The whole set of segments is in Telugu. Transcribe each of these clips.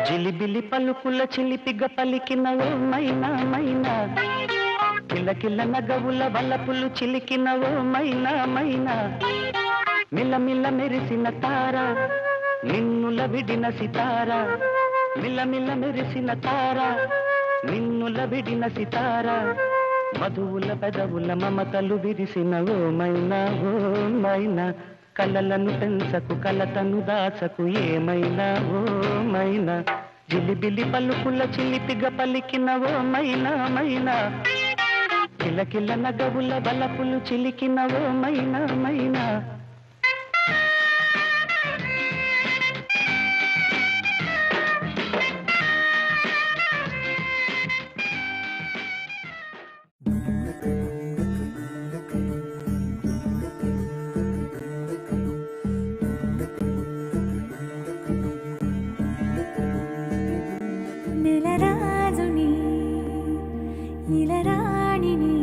జిలిబిలి పలుకుల చిలిపిగ పలికిన ఓ మైనా మైనా, కిలకిల నగవుల వలపులు చిలికిన ఓ మైనా మైనా, మిలమిల మెరిసిన తార నిన్నుల విడిన సితార, మిలమిల మెరిసిన తార నిన్నుల విడిన సితార, మధువుల పెదవుల మమతలు విరిసిన ఓ మైనా ఓ మైనా, కలలను పెంచకు కలతను దాచకు ఏమైనా ఓ మైనా, జిలిబిలి పలుకుల చిలిపిగ పలికిన ఓ మైనా మైనా, కిలకిల నగవుల బలపులు చిలికిన ఓ మైనా మైనా. నెలరాజుని ఇలరాణిని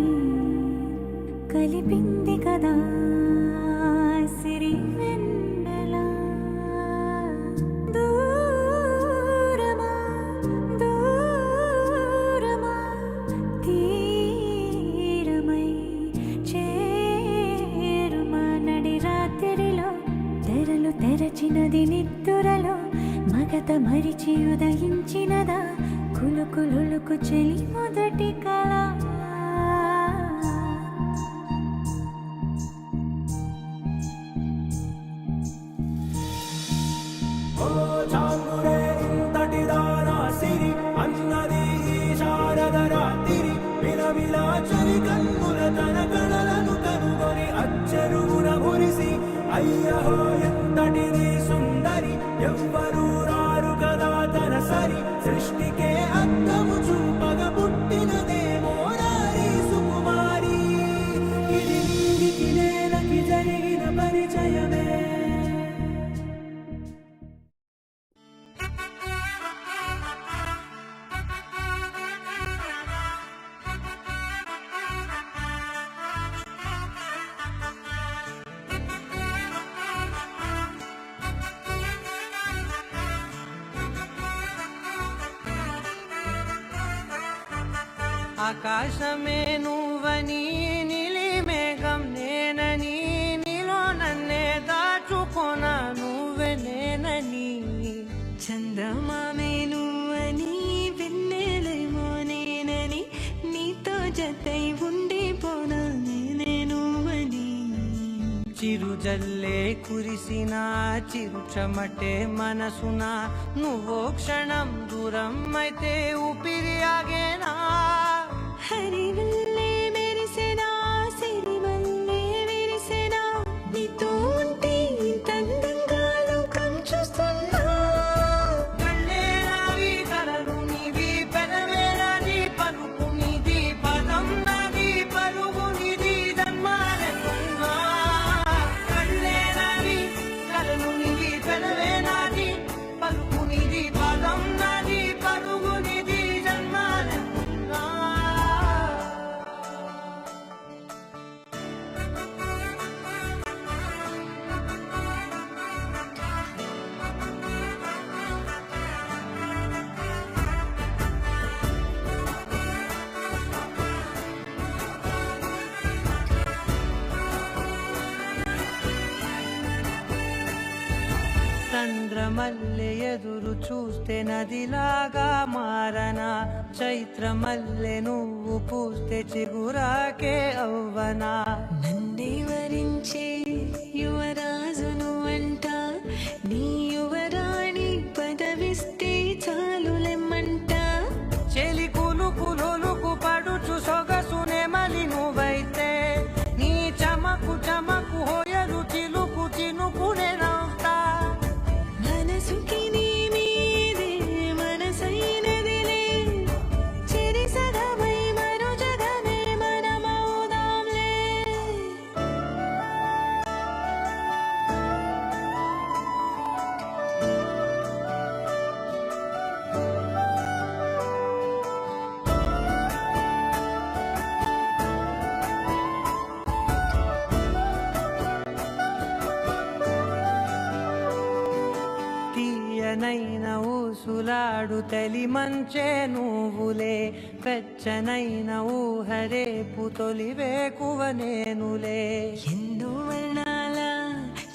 కలిపింది కదా సిరి వెన్నెల, దూరమా దూరమా తీరమై చేరుమా, నడి రాత్రిలో తెరలు తెరచినది నిద్దురలో, మగత మరిచి ఉదయించినదా కులుకులుకు చెలి మొదటి కళ. ఓ చాంగురే ఇంతటి దానా సిరి అన్నది ఈ శారద రాత్రి, విలవిలా చలి కన్నుల తన కళలను కనుగొని అచ్చరుగున మురిసి, అయ్యహో ఎంతటిది సుందరి ఎవ్వరూ రారు కదా తన సరి, సృష్టికే అద్దము చూపగ పుట్టినదేమో నారీ సుకుమారి, ఇది నీటికి నేలకి జరిగిన పరిచయమే. ఆకాశమే నువ్వని నీలి మేఘం నేనని, నీలో నన్నే దాచుకోన నువ్వే నేనని, చందమామే నువ్వని వెన్నెలేమో నేనని, నీతో జతై ఉండిపోనా నేనే నువ్వని, చిరుజల్లే కురిసిన చిరు చెమటే మనసున, నువ్వో క్షణం దూరం అయితే ఊపిరి ఆగేనా, హరివల్లే మెరిసెనా సిరివల్లే విరిసెనా, నీతో ఉంటే ఇంతందంగా లోకం చూస్తున్నా, కళ్ళే నావి కలలు నీవి పెదవే నాది పలుకు నీది పదం నాది పలుగు నీది జన్మాలెన్నున్నా, కళ్ళే నావి కలలు నీవి పెదవే నాది పలుకు నీది పదం నాది పలుగు నీది జన్మాలెన్నున్నా. చంద్రమల్లె ఎదురు చూస్తే నదిలాగా మారనా, చైత్రమల్లె నువ్వు పూస్తే చిగురాకే అవ్వనా, నన్నే వరించే యువరాజును అంట, నీ యువరాణి పదవిస్తే చాలులెమ్మంట, చెలి కులుకు పడుచు సొగసునే మలి నువ్వైతే, నీ చమకు చమకు హోయలు చిలుకు చినుకునే నవ్వుతా, మనసుకి నీ మీదే మనసై ఊసులాడు తలి మంచే నువ్వులే వెచ్చనైన ఊహరేపు తొలి వేకువ నేనులే ఎన్నో వర్ణాల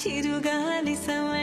చిరుగాలి సమయ